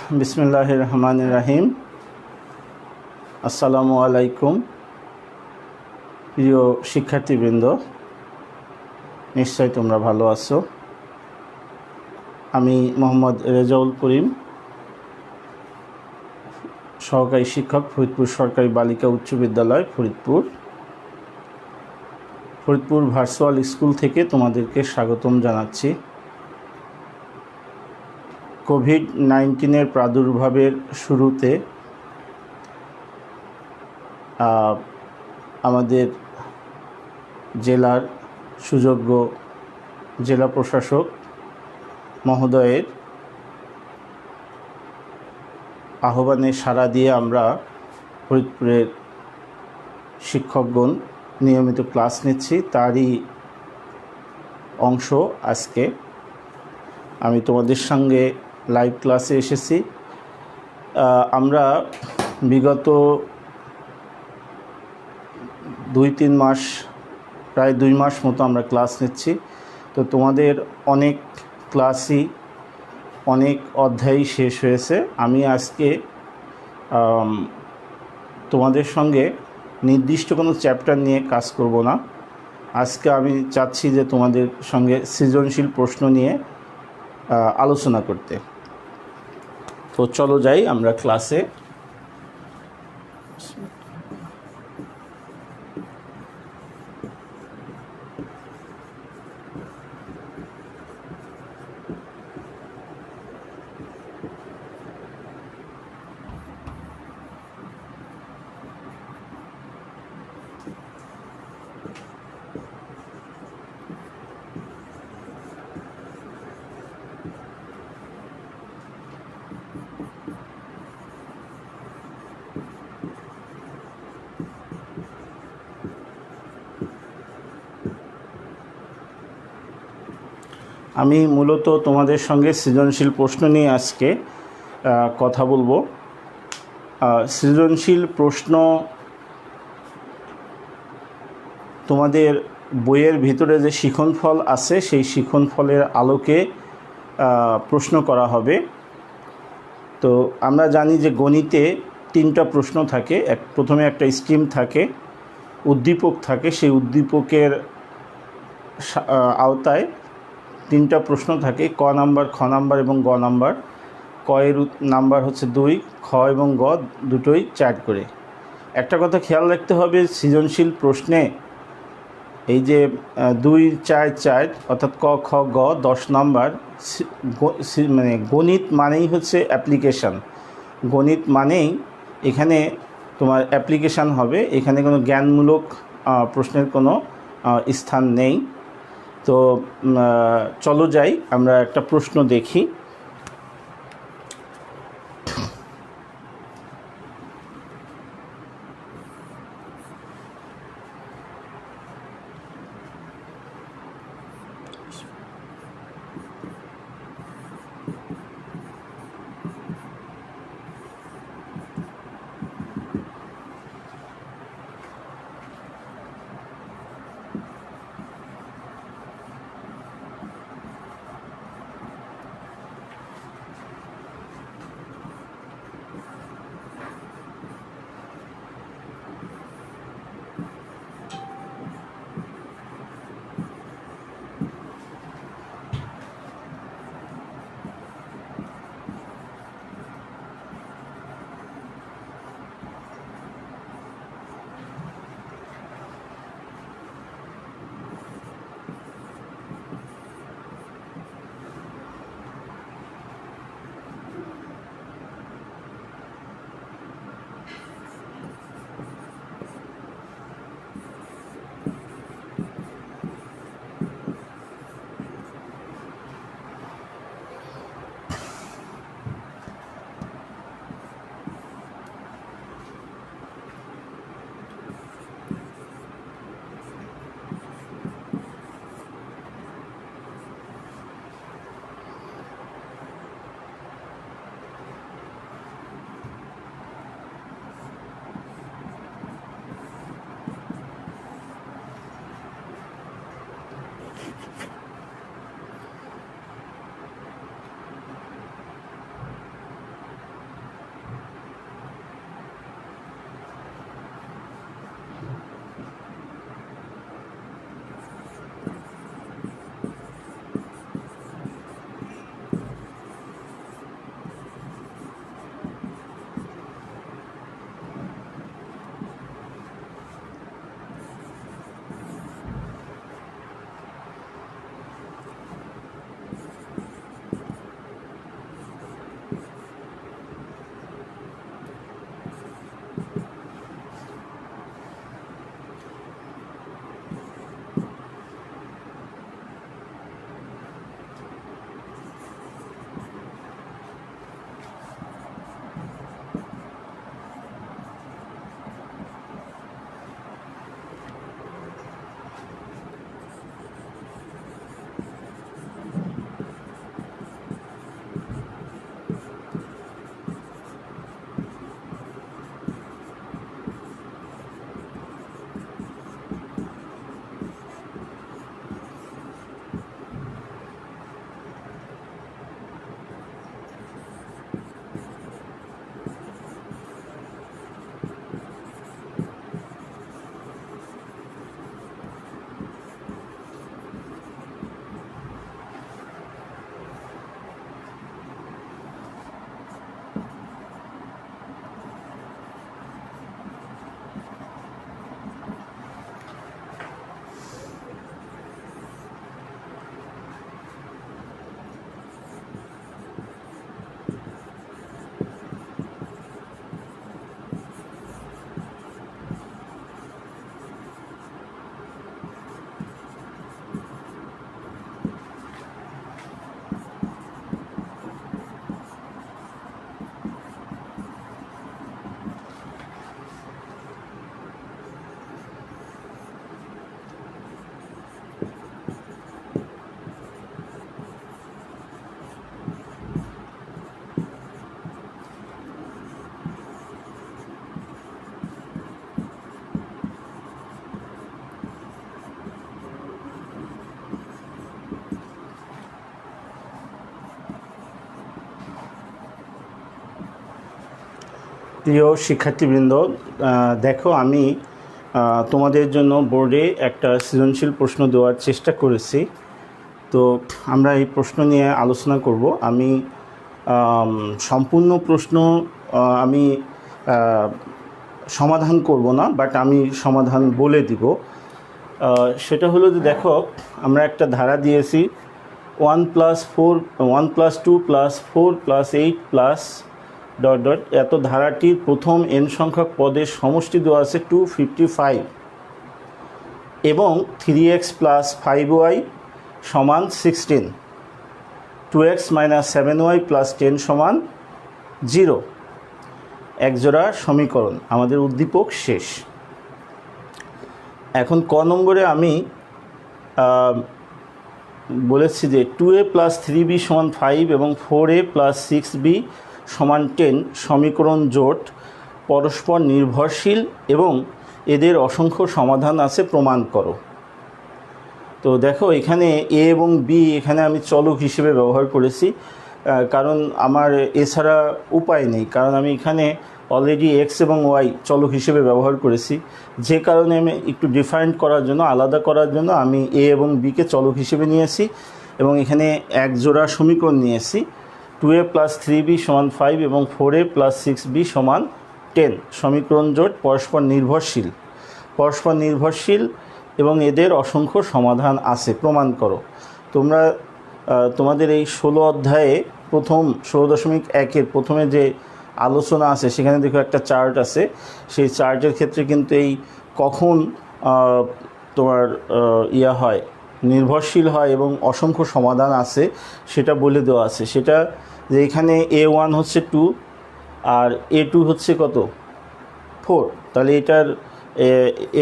বিসমিল্লাহির রহমানির রহিম। আসসালামু আলাইকুম প্রিয় শিক্ষার্থীবৃন্দ, নিশ্চয় তোমরা ভালো আছো। আমি মোহাম্মদ রেজাউল করিম, সহকারী শিক্ষক, ফরিদপুর সরকারি বালিকা উচ্চ বিদ্যালয় ফরিদপুর ভার্চুয়াল স্কুল থেকে তোমাদেরকে স্বাগতম জানাচ্ছি। কোভিড-19 প্রাদুর্ভাবের শুরুতে আমাদের জেলার সুযোগ্য জেলা প্রশাসক মহোদয়ের আহ্বানে সাড়া দিয়ে আমরা ফরিদপুরের শিক্ষকগণ নিয়মিত ক্লাস নিচ্ছি। তারই অংশ আজকে আমি তোমাদের সঙ্গে লাইভ ক্লাসে এসেছি। আমরা বিগত 2-3 মাস, প্রায় 2 মাস মতো আমরা ক্লাস নিচ্ছি। তো তোমাদের অনেক ক্লাসই, অনেক অধ্যায়ই শেষ হয়েছে। আমি আজকে তোমাদের সঙ্গে নির্দিষ্ট কোনো চ্যাপ্টার নিয়ে কাজ করব না। আজকে আমি চাচ্ছি যে তোমাদের সঙ্গে সৃজনশীল প্রশ্ন নিয়ে আলোচনা করতে। তো চলো যাই আমরা ক্লাসে। আমি মূলত তোমাদের সঙ্গে সৃজনশীল প্রশ্ন নিয়ে আজকে কথা বলবো। সৃজনশীল প্রশ্ন তোমাদের বইয়ের ভিতরে যে শিখনফল আছে, সেই শিখনফলের আলোকে প্রশ্ন করা হবে। তো আমরা জানি যে গণিতে 3টা প্রশ্ন থাকে। প্রথমে একটা স্ট্রিম থাকে, উদ্দীপক থাকে। সেই উদ্দীপকের আওতায় 3টা প্রশ্ন থাকে, ক নাম্বার, খ নাম্বার এবং গ নাম্বার। ক এর নাম্বার হচ্ছে 2, খ এবং গ দুটোই 4 করে। একটা কথা খেয়াল রাখতে হবে, সৃজনশীল প্রশ্নে এই যে 2, 4, 4 অর্থাৎ ক, খ, গ 10 নাম্বার। মানে গণিত মানেই হচ্ছে অ্যাপ্লিকেশান। গণিত মানেই এখানে তোমার অ্যাপ্লিকেশান হবে। এখানে কোনো জ্ঞানমূলক প্রশ্নের কোনো স্থান নেই। তো চলো যাই, আমরা একটা প্রশ্ন দেখি। প্রিয় শিক্ষার্থীবৃন্দ, দেখো আমি তোমাদের জন্য বোর্ডে একটা সৃজনশীল প্রশ্ন দেওয়ার চেষ্টা করেছি। তো আমরা এই প্রশ্ন নিয়ে আলোচনা করব। আমি সম্পূর্ণ প্রশ্ন আমি সমাধান করব না, বাট আমি সমাধান বলে দিব। সেটা হলো যে দেখো, আমরা একটা ধারা দিয়েছি 1+2+4+8+ এত ধারাটির প্রথম n সংখ্যক পদের সমষ্টি দেওয়া আছে 255 এবং 3x + 5y সমান 16, 2x - 7y + 10 সমান 0। একজোড়া সমীকরণ, আমাদের উদ্দীপক শেষ। এখন ক নম্বরে আমি বলেছি যে 2a + 3b সমান 5 এবং 4a + 6b সমান 10 সমীকরণ জোট পরস্পর নির্ভরশীল এবং এদের অসংখ্য সমাধান আছে, প্রমাণ করো। তো দেখো, এখানে a এবং b এখানে আমি চলক হিসেবে ব্যবহার করেছি, কারণ আমার এছাড়া উপায় নেই, কারণ আমি এখানে অলরেডি x এবং y চলক হিসেবে ব্যবহার করেছি। যে কারণে আমি একটু ডিফারেন্ট করার জন্য, আলাদা করার জন্য আমি a এবং b কে চলক হিসেবে নিয়েছি এবং এখানে এক জোড়া সমীকরণ নিয়েছি। 2a + 3b সমান 5 এবং 4a + 6b সমান 10 সমীকরণ জোট পরস্পর নির্ভরশীল এবং এদের অসংখ্য সমাধান আছে, প্রমাণ করো। তোমরা তোমাদের এই 16 অধ্যায়ে প্রথম 16.1-এর প্রথমে যে আলোচনা আছে সেখানে দেখো একটা চার্ট আছে। সেই চার্টের ক্ষেত্রে কিন্তু এই কখন তোমার হয়, নির্ভরশীল হয় এবং অসংখ্য সমাধান আছে সেটা বলে দেওয়া আছে। সেটা যে এখানে a1 হচ্ছে 2 আর a2 হচ্ছে কত, 4। তাহলে এটার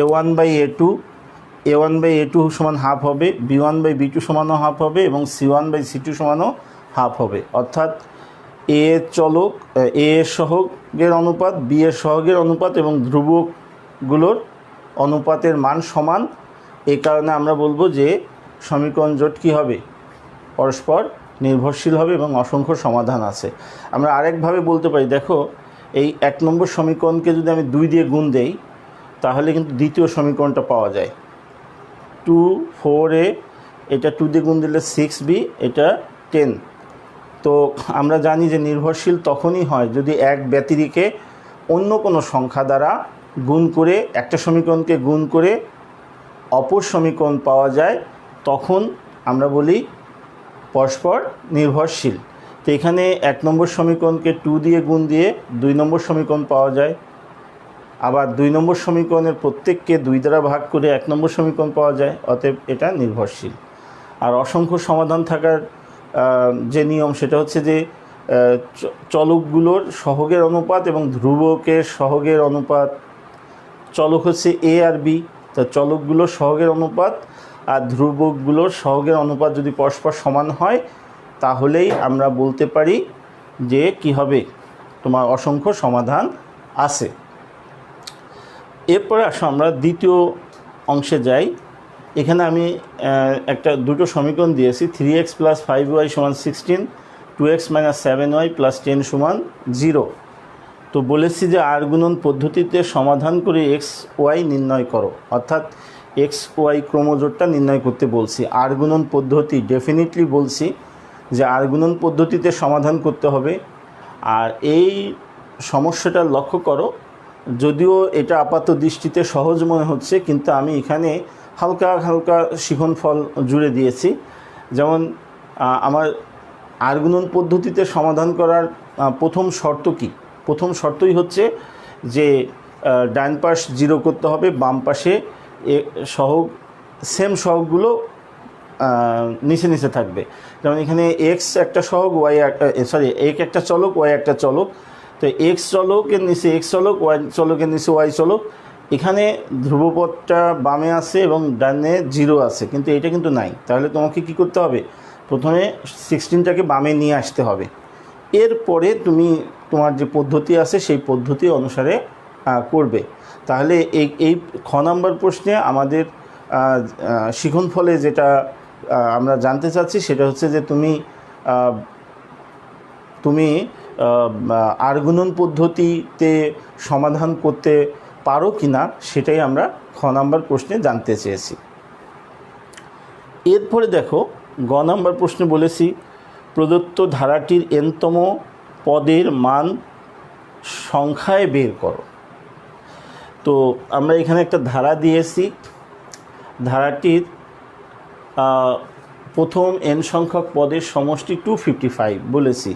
a1/a2 সমান হাফ হবে, b1/b2 সমানও হাফ হবে এবং c1/c2 সমানও হাফ হবে। অর্থাৎ a এর চলক, a এর সহগের অনুপাত, b এর সহগের অনুপাত এবং ধ্রুবকগুলোর অনুপাতের মান সমান। এই কারণে আমরা বলবো যে সমীকরণ জোট কী হবে, পরস্পর নির্ভরশীল হবে এবং অসংখ্য সমাধান আছে। আমরা আরেকভাবে বলতে পারি, দেখো এই 1 নম্বর সমীকরণকে যদি আমি 2 দিয়ে গুণ দেই তাহলে কিন্তু দ্বিতীয় সমীকরণটা পাওয়া যায়। 2 4a, এটা 2 দিয়ে গুণ দিলে 6b, এটা 10। তো আমরা জানি যে নির্ভরশীল তখনই হয় যদি এক ব্যতিরিকে অন্য কোনো সংখ্যা দ্বারা গুণ করে, একটা সমীকরণকে গুণ করে অপর সমীকরণ পাওয়া যায়, তখন আমরা বলি পরস্পর নির্ভরশীল। তো এখানে 1 নম্বর সমীকরণকে 2 দিয়ে গুণ দিয়ে 2 নম্বর সমীকরণ পাওয়া যায়, আবার 2 নম্বর সমীকরণের প্রত্যেককে 2 দ্বারা ভাগ করে 1 নম্বর সমীকরণ পাওয়া যায়, অতএব এটা নির্ভরশীল। আর অসংখ্য সমাধান থাকার যে নিয়ম সেটা হচ্ছে যে চলকগুলোর সহগের অনুপাত এবং ধ্রুবকের সহগের অনুপাত। চলক হচ্ছে a আর b, তা চলকগুলোর সহগের অনুপাত আর ধ্রুবকগুলোর সহগের অনুপাত যদি পরস্পর সমান হয় তাহলেই আমরা বলতে পারি যে কি হবে, তোমার অসংখ্য সমাধান আছে। এরপরে আসো আমরা দ্বিতীয় অংশে যাই। এখানে আমি দুটো সমীকরণ দিয়েছি, 3x + 5y সমান 16, 2x - 7y + 10 সমান 0। তো বলেছি যে আর গুণন পদ্ধতিতে সমাধান করে x y নির্ণয় করো, অর্থাৎ x y ক্রমজোটটা নির্ণয় করতে বলছি। আর গুণন পদ্ধতি ডেফিনেটলি বলছি যে আর গুণন পদ্ধতিতে সমাধান করতে হবে। আর এই সমস্যাটা লক্ষ্য করো, যদিও এটা আপাত দৃষ্টিতে সহজ মনে হচ্ছে, কিন্তু আমি এখানে হালকা হালকা শিখনফল জুড়ে দিয়েছি। যেমন আমার আর গুণন পদ্ধতিতে সমাধান করার প্রথম শর্ত কি? প্রথম শর্তই হচ্ছে যে ডান পাশ 0 করতে হবে, বাম পাশে সহগ, সেম সহগগুলো নিচে নিচে থাকবে। যেমন এখানে x একটা সহগ, y একটা চলক, y একটা চলক। তো x চলকের নিচে x চলক, y চলকের নিচে y চলক। এখানে ধ্রুবপদটা বামে আছে এবং ডানে 0 আছে, কিন্তু এটা কিন্তু নাই। তাহলে তোমাকে কি করতে হবে, প্রথমে 16টাকে বামে নিয়ে আসতে হবে। এরপরে তুমি তোমার যে পদ্ধতি আছে সেই পদ্ধতি অনুসারে করবে। তাহলে এই খ নাম্বার প্রশ্নে আমাদের শিখনফলে যেটা আমরা জানতে চাচ্ছি সেটা হচ্ছে যে তুমি আর্গুণন পদ্ধতিতে সমাধান করতে পারো কি না সেটাই আমরা খ নাম্বার প্রশ্নে জানতে চেয়েছি। এরপরে দেখো গ নাম্বার প্রশ্নে বলেছি প্রদত্ত ধারাটির এনতম পদের মান সংখ্যায় বের করো। তো আমরা এখানে একটা ধারা দিয়েছি, ধারাটির প্রথম এন সংখ্যক পদের সমষ্টি 255 বলেছি।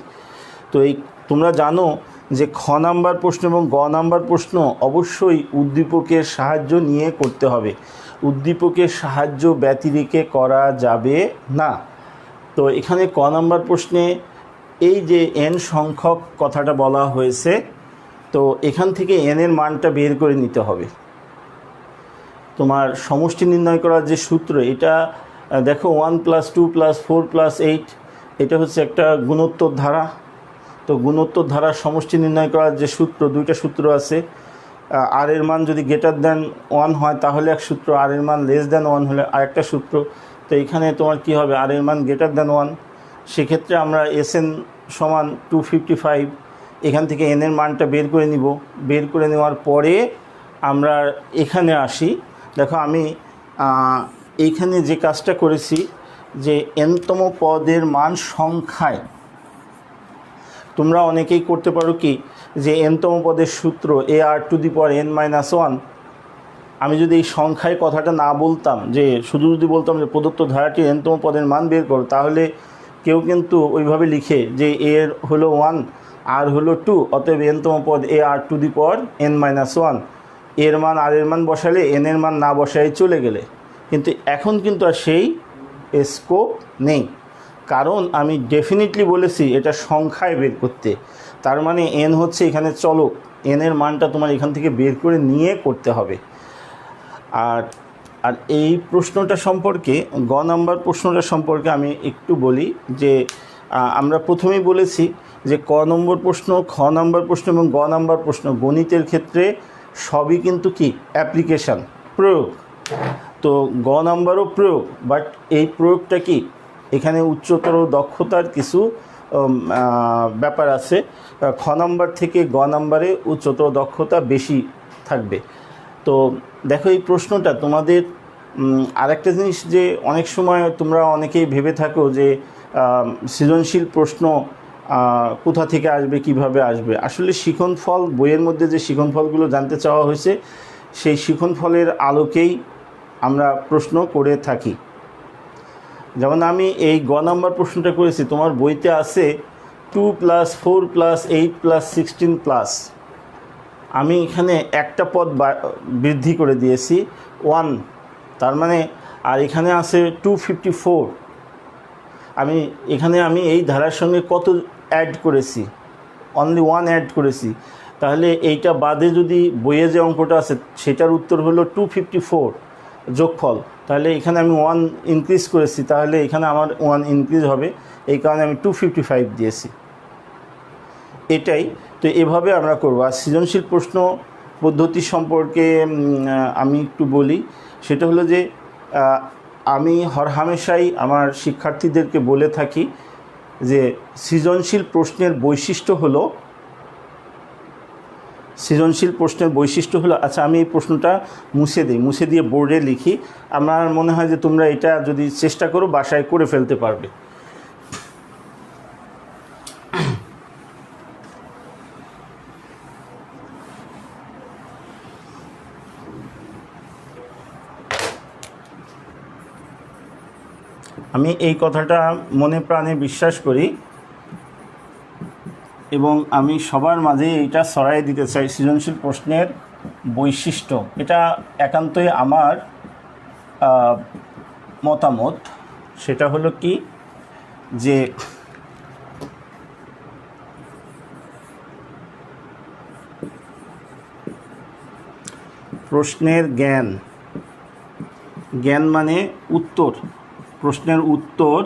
তো এই তোমরা জানো যে খ নাম্বার প্রশ্ন এবং গ নাম্বার প্রশ্ন অবশ্যই উদ্দীপকের সাহায্য নিয়ে করতে হবে, উদ্দীপকের সাহায্য ব্যতিরেকে করা যাবে না। তো এখানে ক নাম্বার প্রশ্নে এই যে এন সংখ্যক কথাটা বলা হয়েছে, তো এখান থেকে এন এর মানটা বের করে নিতে হবে। তোমার সমষ্টি নির্ণয় করার যে সূত্র, এটা দেখো 1 + 2 + 4 + 8, এটা হচ্ছে একটা গুণোত্তর ধারা। তো গুণোত্তর ধারার সমষ্টি নির্ণয় করার যে সূত্র, দুইটা সূত্র আছে। আর এর মান যদি >1 হয় তাহলে এক সূত্র, আর এর মান <1 হলে আরেকটা সূত্র। তো এখানে তোমার কি হবে, আর এর মান >1, সেক্ষেত্রে আমরা SN = 255, এখান থেকে এন এর মানটা বের করে নিব। বের করে নেওয়ার পরে আমরা এখানে আসি। দেখো আমি এইখানে যে কাজটা করেছি যে এনতম পদের মান সংখ্যায়, তোমরা অনেকেই করতে পারো কি যে এনতম পদের সূত্র AR⁻n-1। আমি যদি এই সংখ্যায় কথাটা না বলতাম, যে শুধু যদি বলতাম যে প্রদত্ত ধারাটির এনতম পদের মান বের করো, তাহলে কেউ কিন্তু ওইভাবে লিখে যে এর হলো 1 আর হলো 2, অতএব এনতম পদ AR⁻n-1, এর মান আর এর মান বসালে এন এর মান না বসাই চলে গেলে। কিন্তু এখন কিন্তু আর সেই স্কোপ নেই, কারণ আমি ডেফিনিটলি বলেছি এটা সংখ্যায় বের করতে। তার মানে এন হচ্ছে এখানে চলক, এন এর মানটা তোমার এখান থেকে বের করে নিয়ে করতে হবে। আর এই প্রশ্নটা সম্পর্কে, গ নাম্বার প্রশ্নটা সম্পর্কে আমি একটু বলি যে আমরা প্রথমেই বলেছি যে ক নম্বর প্রশ্ন, খ নাম্বার প্রশ্ন এবং গ নাম্বার প্রশ্ন গণিতের ক্ষেত্রে সবই কিন্তু কি অ্যাপ্লিকেশান, প্রয়োগ। তো গ নাম্বারও প্রয়োগ, বাট এই প্রয়োগটা কি এখানে উচ্চতর দক্ষতার কিছু ব্যাপার আছে। খ নাম্বার থেকে গ নাম্বারে উচ্চতর দক্ষতা বেশি থাকবে। তো দেখো এই প্রশ্নটা তোমাদের আরেকটা জিনিস, যে অনেক সময় তোমরা অনেকেই ভেবে থাকো যে সৃজনশীল প্রশ্ন কোথা থেকে আসবে, কিভাবে আসবে। আসলে শিখনফল, বইয়ের মধ্যে যে শিখনফলগুলো জানতে চাওয়া হয়েছে, সেই শিখনফলের আলোকেই আমরা প্রশ্ন করে থাকি। যেমন আমি এই গ নাম্বার প্রশ্নটা করেছি, তোমার বইতে আছে 2 + 4 + 8 + 16+। আমি এখানে একটা পদ বৃদ্ধি করে দিয়েছি 1, তার মানে, আর এখানে আছে 254। আমি এই ধারার সঙ্গে কত অ্যাড করেছি, অনলি 1 অ্যাড করেছি। তাহলে এইটা বাদে যদি বইয়ে যে অঙ্কটা আছে সেটার উত্তর হলো 254 যোগফল। তাহলে এখানে আমি 1 ইনক্রিজ করেছি, তাহলে এখানে আমার 1 ইনক্রিজ হবে, এই কারণে আমি 255 দিয়েছি। এটাই তো, এভাবে আমরা করব। আর সৃজনশীল প্রশ্ন পদ্ধতি সম্পর্কে আমি একটু বলি। সেটা হলো যে আমি হরহামেশাই আমার শিক্ষার্থীদেরকে বলে থাকি যে সৃজনশীল প্রশ্নের বৈশিষ্ট্য হলো, আচ্ছা আমি এই প্রশ্নটা মুছে দিয়ে বোর্ডে লিখি। আমার মনে হয় যে তোমরা এটা যদি চেষ্টা করো বাসায় করে ফেলতে পারবে। আমি এই কথাটা মনে প্রাণে বিশ্বাস করি এবং আমি সবার মাঝে এইটা ছড়াই দিতে চাই। সৃজনশীল প্রশ্নের বৈশিষ্ট্য, এটা একান্তই আমার মতামত। সেটা হলো কি যে প্রশ্নের জ্ঞান মানে উত্তর, প্রশ্নের উত্তর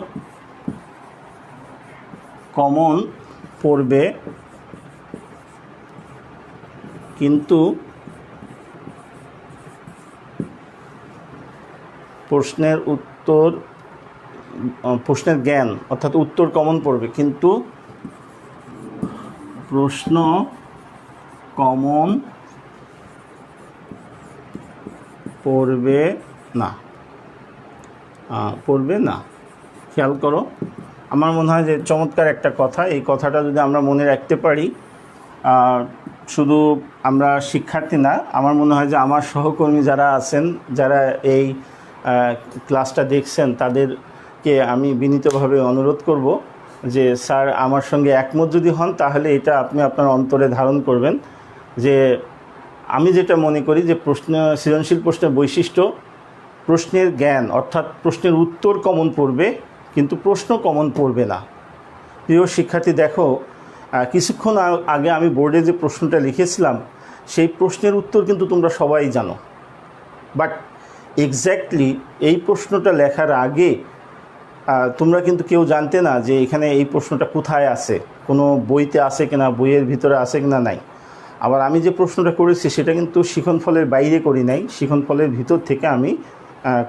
কমন পড়বে, কিন্তু প্রশ্নের জ্ঞান অর্থাৎ উত্তর কমন পড়বে, কিন্তু প্রশ্ন কমন পড়বে না, খেয়াল করো। আমার মনে হয় যে চমৎকার একটা কথা, এই কথাটা যদি আমরা মনে রাখতে পারি, শুধু আমরা শিক্ষার্থী না, আমার মনে হয় যে আমার সহকর্মী যারা আছেন, যারা এই ক্লাসটা দেখছেন, তাদেরকে আমি বিনীতভাবে অনুরোধ করব যে স্যার আমার সঙ্গে একমত যদি হন তাহলে এটা আপনি আপনার অন্তরে ধারণ করবেন যে আমি যেটা মনে করি যে সৃজনশীল প্রশ্নের বৈশিষ্ট্য, প্রশ্নের জ্ঞান অর্থাৎ প্রশ্নের উত্তর কমন পড়বে কিন্তু প্রশ্ন কমন পড়বে না। প্রিয় শিক্ষার্থী, দেখো কিছুক্ষণ আগে আমি বোর্ডে যে প্রশ্নটা লিখেছিলাম সেই প্রশ্নের উত্তর কিন্তু তোমরা সবাই জানো, বাট এক্স্যাক্টলি এই প্রশ্নটা লেখার আগে তোমরা কিন্তু কেউ জানতে না যে এখানে এই প্রশ্নটা কোথায় আছে, কোনো বইতে আছে কিনা, বইয়ের ভিতরে আছে কিনা, নাই। আবার আমি যে প্রশ্নটা করেছি সেটা কিন্তু শিখনফলের বাইরে করি নাই, শিখনফলের ভিতর থেকে আমি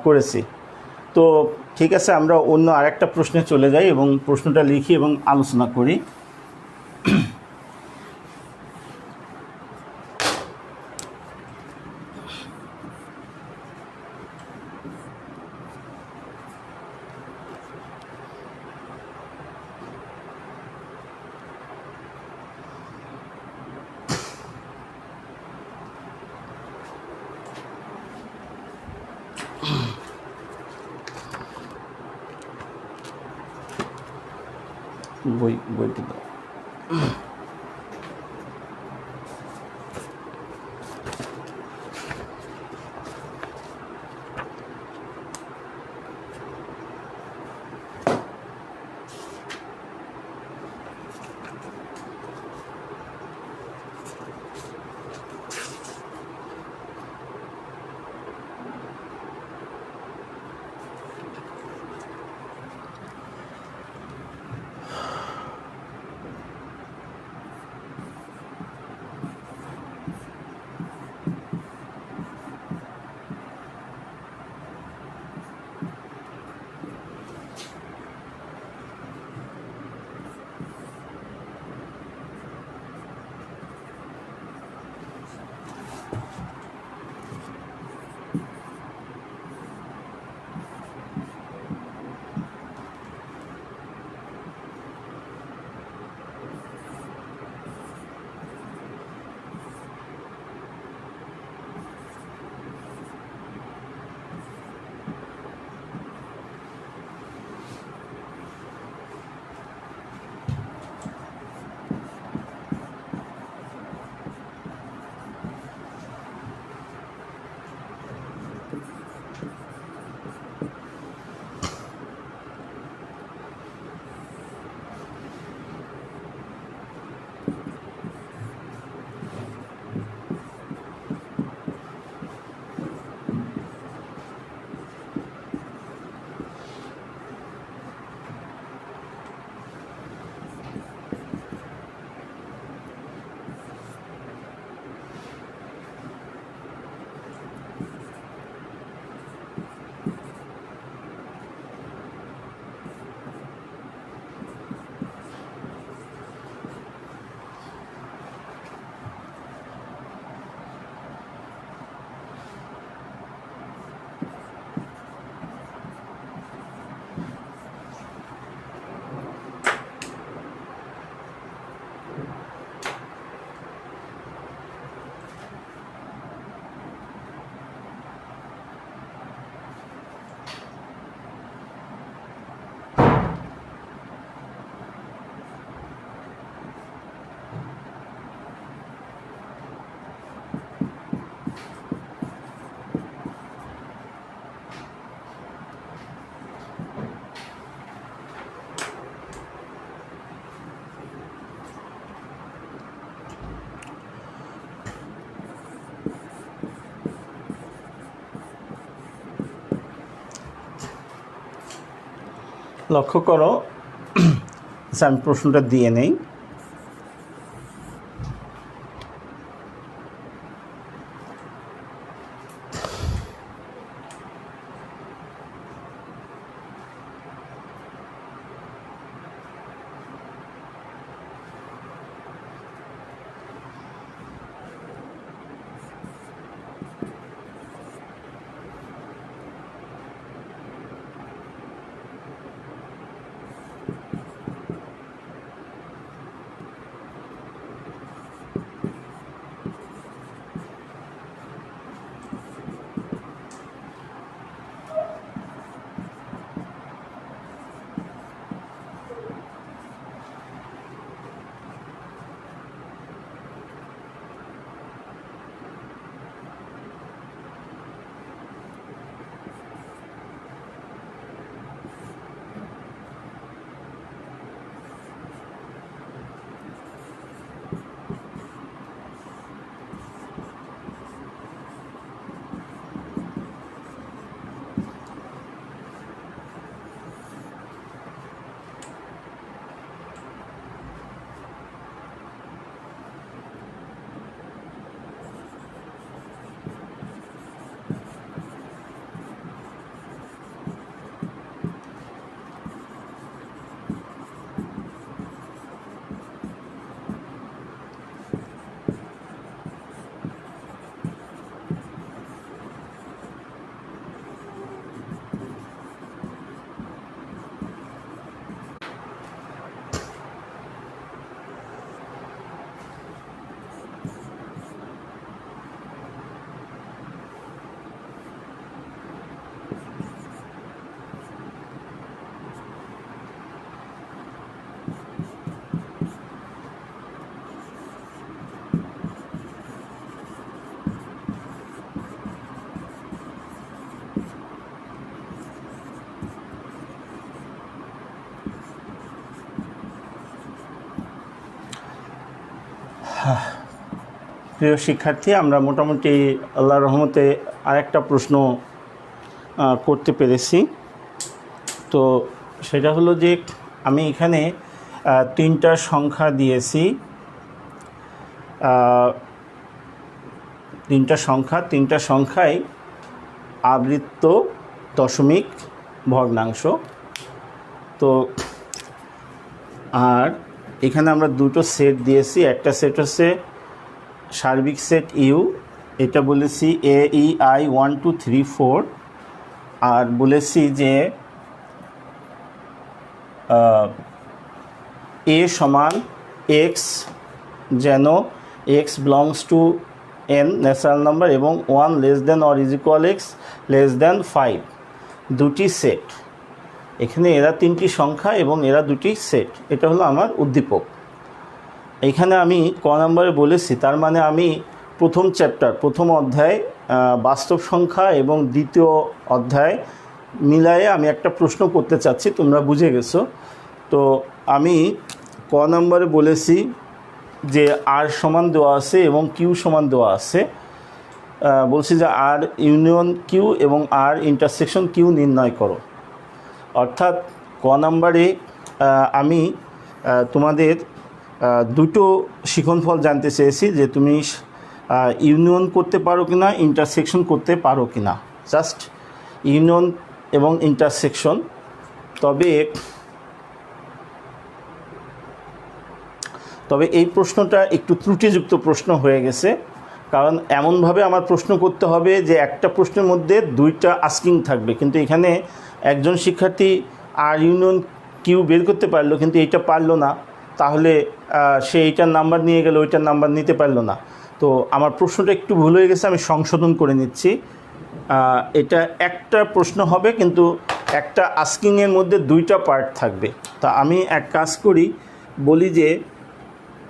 করেছি। তো ঠিক আছে, আমরা অন্য আরেকটা প্রশ্নে চলে যাই এবং প্রশ্নটা লিখি এবং আলোচনা করি। বইটি দাও। লক্ষ্য করো, আমি প্রশ্নটা দিয়ে নেই। প্রিয় শিক্ষার্থী, আমরা মোটামুটি আল্লাহর রহমতে আরেকটা প্রশ্ন করতে পেরেছি। তো সেটা হলো যে আমি এখানে তিনটা সংখ্যা দিয়েছি, তিনটা সংখ্যায় আবৃত্ত দশমিক ভগ্নাংশ। তো আর এখানে আমরা দুটো সেট দিয়েছি। একটা সেট হচ্ছে সার্বিক সেট ইউ, এটা বলেছি এ ই আই 1 2 3 4, আর বলেছি যে এ সমান এক্স, যেন x belongs to N natural number এবং 1 less than or is equal x less than 5, দুটি সেট। এখানে এরা তিনটি সংখ্যা এবং এরা দুটি সেট। এটা হলো আমার উদ্দীপক। এইখানে আমি ক নম্বরে বলেছি, তার মানে আমি প্রথম চ্যাপ্টার, প্রথম অধ্যায় বাস্তব সংখ্যা এবং দ্বিতীয় অধ্যায় মিলায়ে আমি একটা প্রশ্ন করতে চাচ্ছি, তোমরা বুঝে গেছো। তো আমি ক নম্বরে বলেছি যে আর সমান দেওয়া আছে এবং কিউ সমান দেওয়া আছে। বলছি যে আর ইউনিয়ন কিউ এবং আর ইন্টারসেকশন কিউ নির্ণয় করো। অর্থাৎ ক নম্বরে আমি তোমাদের দুটো শিক্ষণফল জানতে চেয়েছি, যে তুমি ইউনিয়ন করতে পারো কিনা, ইন্টারসেকশন করতে পারো কিনা, জাস্ট ইউনিয়ন এবং ইন্টারসেকশন। তবে এই প্রশ্নটা একটু ত্রুটিযুক্ত প্রশ্ন হয়ে গেছে, কারণ এমনভাবে আমার প্রশ্ন করতে হবে যে একটা প্রশ্নের মধ্যে দুইটা আস্কিং থাকবে, কিন্তু এখানে একজন শিক্ষার্থী আর ইউনিয়ন কিউ বের করতে পারলো কিন্তু এইটা পারলো না, তাহলে সে এইটার নাম্বার নিয়ে গেল, ওইটার নাম্বার নিতে পারলো না। তো আমার প্রশ্নটা একটু ভুল হয়ে গেছে, আমি সংশোধন করে নিচ্ছি। এটা একটা প্রশ্ন হবে কিন্তু একটা আস্কিংয়ের মধ্যে দুইটা পার্ট থাকবে। তা আমি এক কাজ করি, বলি যে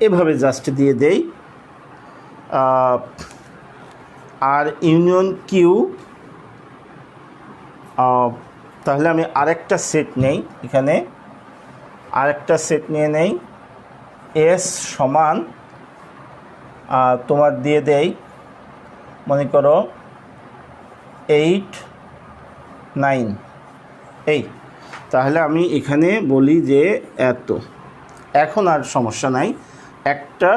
এভাবে জাস্ট দিয়ে দেই আর ইউনিয়ন কিউ। তাহলে আমি আরেকটা সেট নেই, এখানে আরেকটা সেট নিয়ে নেই। এস সমান তোমার দিয়ে দেই, মনে করো 8 9 এই। তাহলে আমি এখানে বলি যে এত, এখন আর সমস্যা নাই, একটা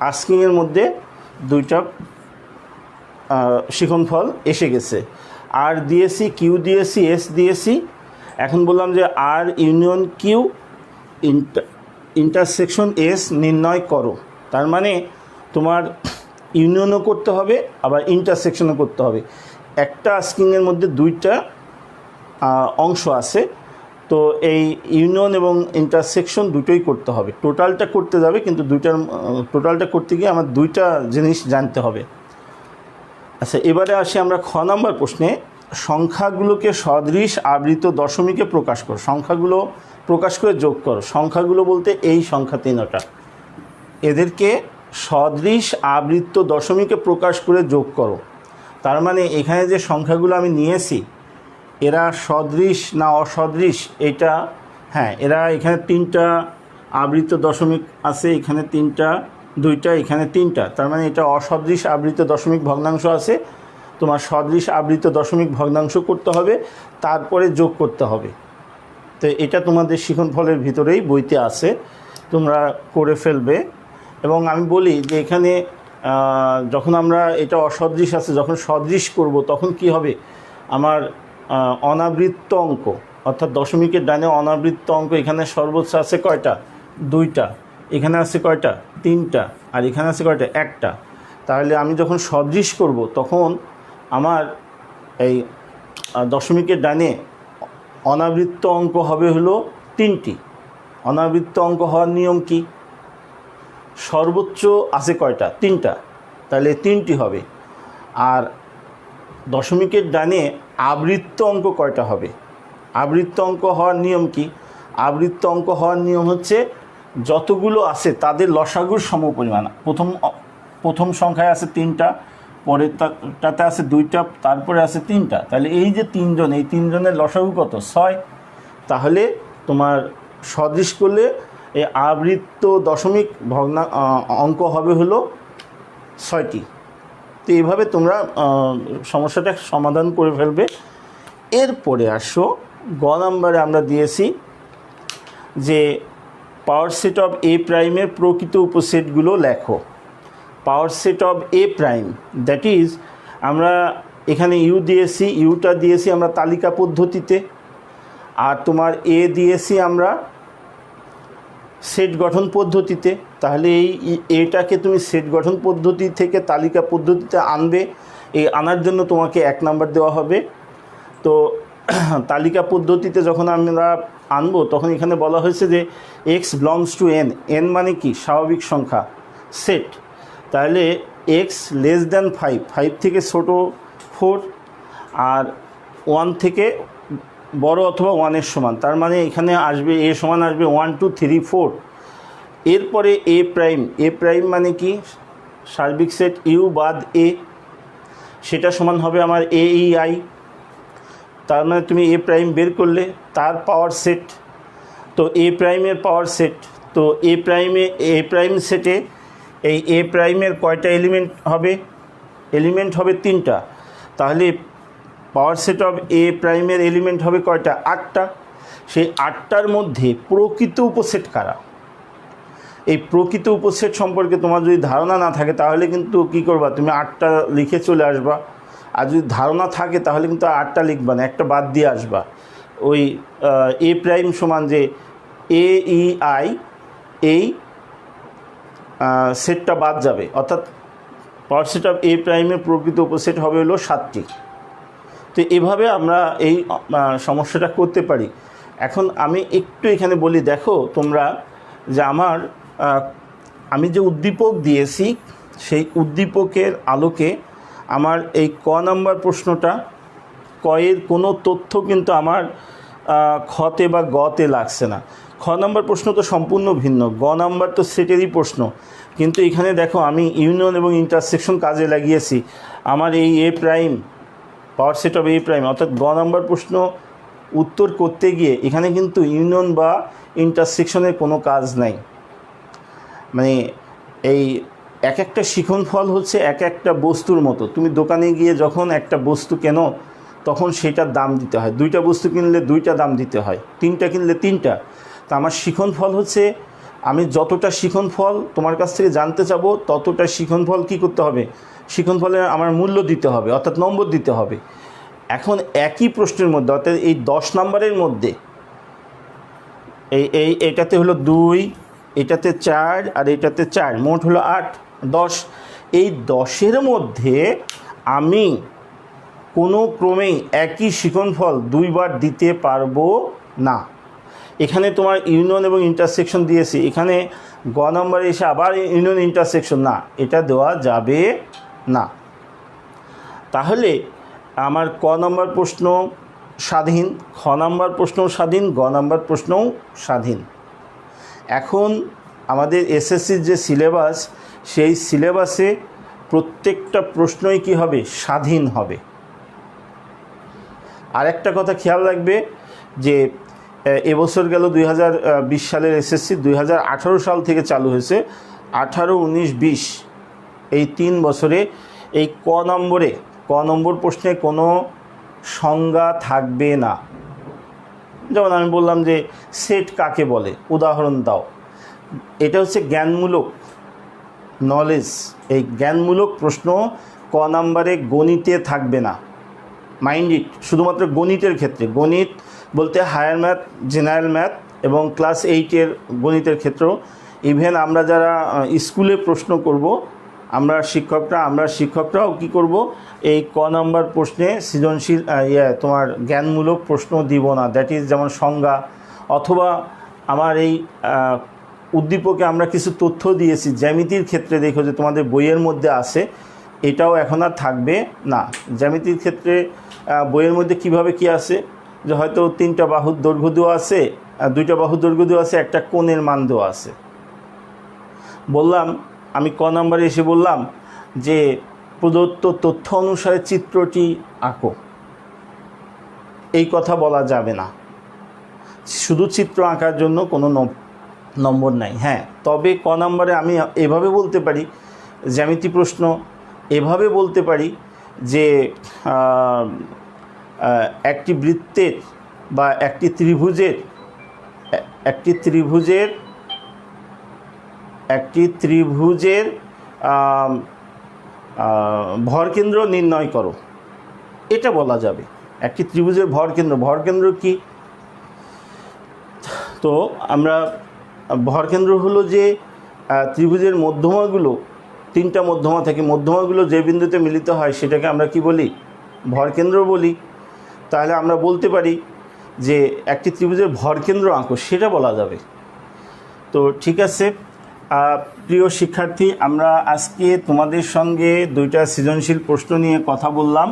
আস্কিংয়ের মধ্যে দুইটা শিক্ষণফল এসে গেছে। আর দিয়েছি, কিউ দিয়েছি, এস দিয়েছি। এখন বললাম যে আর ইউনিয়ন কিউ ইন্টারসেকশন এস নির্ণয় করো। তার মানে তোমার ইউনিয়নও করতে হবে আবার ইন্টারসেকশনও করতে হবে। একটা আস্কিংয়ের মধ্যে দুইটা অংশ আছে, তো এই ইউনিয়ন এবং ইন্টারসেকশন দুটোই করতে হবে। টোটালটা করতে যাবে কিন্তু টোটালটা করতে গিয়ে আমার দুইটা জিনিস জানতে হবে। আচ্ছা, এবারে আসি আমরা খ নম্বর প্রশ্নে। সংখ্যাগুলোকে সদৃশ আবৃত দশমিকে প্রকাশ করো। সংখ্যাগুলো প্রকাশ করে যোগ করো। সংখ্যাগুলো বলতে এই সংখ্যা তিনটা, এদেরকে সদৃশ আবৃত দশমিকে প্রকাশ করে যোগ করো। তার মানে এখানে যে সংখ্যাগুলো আমি নিয়েছি এরা সদৃশ না অসদৃশ, এটা হ্যাঁ, এরা এখানে তিনটা আবৃত দশমিক আছে, এখানে তিনটা, দুইটা, এখানে তিনটা। তার মানে এটা অসদৃশ আবৃত দশমিক ভগ্নাংশ আছে। তোমার সদৃশ আবৃত দশমিক ভগ্নাংশ করতে হবে, তারপরে যোগ করতে হবে। তো এটা তোমাদের শিক্ষণফলের ভিতরেই বইতে আছে, তোমরা করে ফেলবে। এবং আমি বলি যে এখানে যখন আমরা এটা অসদৃশ আছে, যখন সদৃশ করব তখন কি হবে, আমার অনাবৃত্ত অঙ্ক অর্থাৎ দশমিকের ডানে অনাবৃত্ত অঙ্ক এখানে সর্বোচ্চ আছে কয়টা, দুইটা, এখানে আছে কয়টা, তিনটা, আর এখানে আছে কয়টা, একটা। তাহলে আমি যখন সদৃশ করব তখন আমার এই দশমিকের ডানে অনাবৃত্ত অঙ্ক হবে হলো তিনটি। অনাবৃত্ত অঙ্ক হওয়ার নিয়ম কি, সর্বোচ্চ আছে কয়টা, তিনটা, তাহলে তিনটি হবে। আর দশমিকের ডানে আবৃত্ত অঙ্ক কয়টা হবে, আবৃত্ত অঙ্ক হওয়ার নিয়ম কি, আবৃত্ত অঙ্ক হওয়ার নিয়ম হচ্ছে যতগুলো আছে তাদের লসাগুর সমপরিমাণ। প্রথম সংখ্যায় আছে তিনটা, পরেরটাতে আছে দুইটা, তারপরে আছে তিনটা, তাহলে এই যে তিনজন, এই তিনজনের লসাগু কত, 6। তাহলে তোমার সদৃশ করলে এই আবৃত্ত দশমিক অঙ্ক হবে হলো 6টি। তো এইভাবে তোমরা সমস্যাটা সমাধান করে ফেলবে। এরপরে আসো গ নাম্বারে আমরা দিয়েছি যে পাওয়ার সেট অফ এ প্রাইমের প্রকৃত উপসেটগুলো লেখো। পাওয়ার set of A prime, that is আমরা এখানে ইউ দিয়েছি, ইউটা দিয়েছি আমরা তালিকা পদ্ধতিতে, আর তোমার এ দিয়েছি আমরা সেট গঠন পদ্ধতিতে। তাহলে এই এটাকে তুমি সেট গঠন পদ্ধতি থেকে তালিকা পদ্ধতিতে আনবে। এই আনার জন্য তোমাকে 1 নাম্বার দেওয়া হবে। তো তালিকা পদ্ধতিতে যখন আমরা আনবো তখন এখানে বলা হয়েছে যে x belongs to N, N মানে কি স্বাভাবিক সংখ্যা সেট। তাহলে এক্স লেস দ্যান 5, 5 থেকে ছোটো 4, আর 1 থেকে বড় অথবা 1-এর সমান। তার মানে এখানে আসবে এ সমান আসবে 1 2 3 4। এরপরে এ প্রাইম, এ প্রাইম মানে কি সার্বিক সেট ইউ বাদ এ, সেটা সমান হবে আমার এ ই আই। তার মানে তুমি এ প্রাইম বের করলে তার পাওয়ার সেট, তো এ প্রাইমের পাওয়ার সেট। তো এ প্রাইম সেটে এই এ প্রাইমের কয়টা এলিমেন্ট হবে? এলিমেন্ট হবে 3টা। তাহলে পাওয়ার সেট অফ এ প্রাইমের এলিমেন্ট হবে কয়টা? 8টা। সেই 8টার মধ্যে প্রকৃত উপসেট কারা? এই প্রকৃত উপসেট সম্পর্কে তোমার যদি ধারণা না থাকে তাহলে কিন্তু কী করবা, তুমি 8টা লিখে চলে আসবা। আর যদি ধারণা থাকে তাহলে কিন্তু 8টা লিখবা না, একটা বাদ দিয়ে আসবা। ওই এ প্রাইম সমান যে এ ই আই, এই সেটটা বাদ যাবে, অর্থাৎ পাওয়ার সেট অফ এ প্রাইমের প্রকৃত উপসেট হবে হলো 7টি। তো এভাবে আমরা এই সমস্যাটা করতে পারি। এখন আমি একটু এখানে বলি, দেখো তোমরা যে আমি যে উদ্দীপক দিয়েছি সেই উদ্দীপকের আলোকে আমার এই ক নাম্বার প্রশ্নটা, কয়ের কোনো তথ্য কিন্তু আমার খতে বা গতে লাগছে না। খ নাম্বার প্রশ্ন তো সম্পূর্ণ ভিন্ন, গ নাম্বার তো সেটেরই প্রশ্ন। কিন্তু এখানে দেখো আমি ইউনিয়ন এবং ইন্টারসেকশন কাজে লাগিয়েছি। আমার এই A prime, power set of A prime, অর্থাৎ গ নাম্বার প্রশ্ন উত্তর করতে গিয়ে এখানে কিন্তু ইউনিয়ন বা ইন্টারসেকশনের কোনো কাজ নাই। মানে এই এক একটা শিখনফল হচ্ছে এক একটা বস্তুর মতো। তুমি দোকানে গিয়ে যখন একটা বস্তু কেনো তখন সেটার দাম দিতে হয়, 2টা বস্তু কিনলে 2টা দাম দিতে হয়, 3টা কিনলে 3টা। তা আমার শিখনফল হচ্ছে, আমি যতটা শিখনফল তোমার কাছ থেকে জানতে চাবো ততটা শিখনফল কী করতে হবে, শিখনফলে আমার মূল্য দিতে হবে, অর্থাৎ নম্বর দিতে হবে। এখন একই প্রশ্নের মধ্যে, অর্থাৎ এই 10 নাম্বারের মধ্যে এটাতে হলো 2, এটাতে 4, আর এটাতে 4, মোট হলো 8, 10। এই 10-এর মধ্যে আমি কোনো ক্রমেই একই শিখনফল 2বার দিতে পারবো না। এখানে তোমার ইউনিয়ন এবং ইন্টারসেকশন দিয়েছি, এখানে গ নম্বরে এসে আবার ইউনিয়ন ইন্টারসেকশন, না, এটা দেওয়া যাবে না। তাহলে আমার ক নম্বর প্রশ্ন স্বাধীন, খ নম্বর প্রশ্নও স্বাধীন, গ নম্বর প্রশ্নও স্বাধীন। এখন আমাদের এসএসসির যে সিলেবাস, সেই সিলেবাসে প্রত্যেকটা প্রশ্নই কী হবে, স্বাধীন হবে। আরেকটা কথা খেয়াল রাখবে যে এবছর গেল 2020 সালের এসএসসি, 2018 সাল থেকে চালু হয়েছে, 18, 19, 20 এই 3 বছরে এই ক নম্বর প্রশ্নে কোনো সংজ্ঞা থাকবে না। যেমন আমি বললাম যে সেট কাকে বলে, উদাহরণ দাও। এটা হচ্ছে জ্ঞানমূলক নলেজ। এই জ্ঞানমূলক প্রশ্ন ক নম্বরে গণিতে থাকবে না, মাইন্ড ইট। শুধুমাত্র গণিতের ক্ষেত্রে, গণিত বলতে হায়ার ম্যাথ, জেনারেল ম্যাথ এবং ক্লাস 8-এর গণিতের ক্ষেত্রেও, ইভেন আমরা যারা স্কুলে প্রশ্ন করব, আমরা শিক্ষকরাও কি করব, এই ক নম্বর প্রশ্নে সৃজনশীল তোমার জ্ঞানমূলক প্রশ্ন দিব না। দ্যাট ইজ যেমন সংজ্ঞা, অথবা আমার এই উদ্দীপকে আমরা কিছু তথ্য দিয়েছি জ্যামিতির ক্ষেত্রে, দেখো যে তোমাদের বইয়ের মধ্যে আছে, এটাও এখন আর থাকবে না। জ্যামিতির ক্ষেত্রে বইয়ের মধ্যে কিভাবে কি আছে, যে হয়তো 3টা বাহুর দৈর্ঘ্য দেওয়া আছে, 2টা বাহুর দৈর্ঘ্য দেওয়া আছে, একটা কোণের মান দেওয়া আছে। বললাম আমি ক নম্বরে এসে বললাম যে প্রদত্ত তথ্য অনুসারে চিত্রটি আঁকো, এই কথা বলা যাবে না। শুধু চিত্র আঁকার জন্য কোনো নম্বর নাই। হ্যাঁ, তবে ক নম্বরে আমি এভাবে বলতে পারি, জ্যামিতি প্রশ্ন এভাবে বলতে পারি যে একটি বৃত্তের বা একটি ত্রিভুজের ভরকেন্দ্র নির্ণয় করো, এটা বলা যাবে। একটি ত্রিভুজের ভরকেন্দ্র কি? তো আমরা ভরকেন্দ্র হলো যে ত্রিভুজের মধ্যমাগুলো, তিনটা মধ্যমা থাকে, মধ্যমাগুলো যে বিন্দুতে মিলিত হয় সেটাকে আমরা কি বলি? ভরকেন্দ্র বলি। তাহলে আমরা বলতে পারি যে একটি ত্রিভুজের ভরকেন্দ্র আঁকো, সেটা বলা যাবে। তো ঠিক আছে প্রিয় শিক্ষার্থী, আমরা আজকে তোমাদের সঙ্গে দুইটা সৃজনশীল প্রশ্ন নিয়ে কথা বললাম।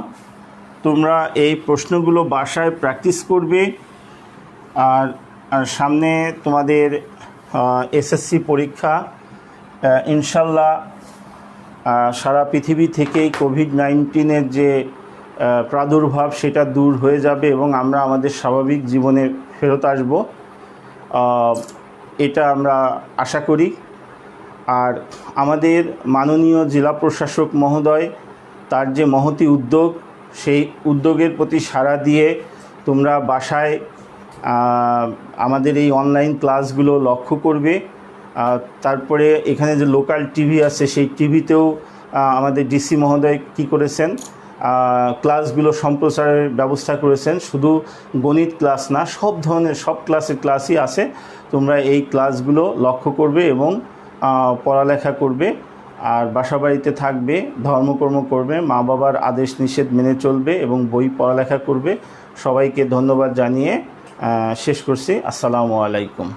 তোমরা এই প্রশ্নগুলো বাসায় প্র্যাকটিস করবে। আর সামনে তোমাদের এসএসসি পরীক্ষা, ইনশাল্লাহ সারা পৃথিবী থেকেই কোভিড-19 যে প্রাদুর্ভাব সেটা দূর হয়ে যাবে এবং আমরা আমাদের স্বাভাবিক জীবনে ফেরত আসব, এটা আমরা আশা করি। আর আমাদের মাননীয় জেলা প্রশাসক মহোদয় তার যে মহতী উদ্যোগ, সেই উদ্যোগের প্রতি সাড়া দিয়ে তোমরা বাসায় আমাদের এই অনলাইন ক্লাসগুলো লক্ষ্য করবে। তারপরে এখানে যে লোকাল টিভি আছে, সেই টিভিতেও আমাদের ডিসি মহোদয় কী করেছেন, ক্লাসগুলো সম্প্রচারের ব্যবস্থা করেছেন। শুধু গণিত ক্লাস না, সব ধরনের সব ক্লাসই আছে। তোমরা এই ক্লাসগুলো লক্ষ্য করবে এবং পড়ালেখা করবে। আর বাসাবাড়িতে থাকবে, ধর্মকর্ম করবে, মা বাবার আদেশ নিষেধ মেনে চলবে এবং বই পড়ালেখা করবে। সবাইকে ধন্যবাদ জানিয়ে শেষ করছি। আসসালামু আলাইকুম।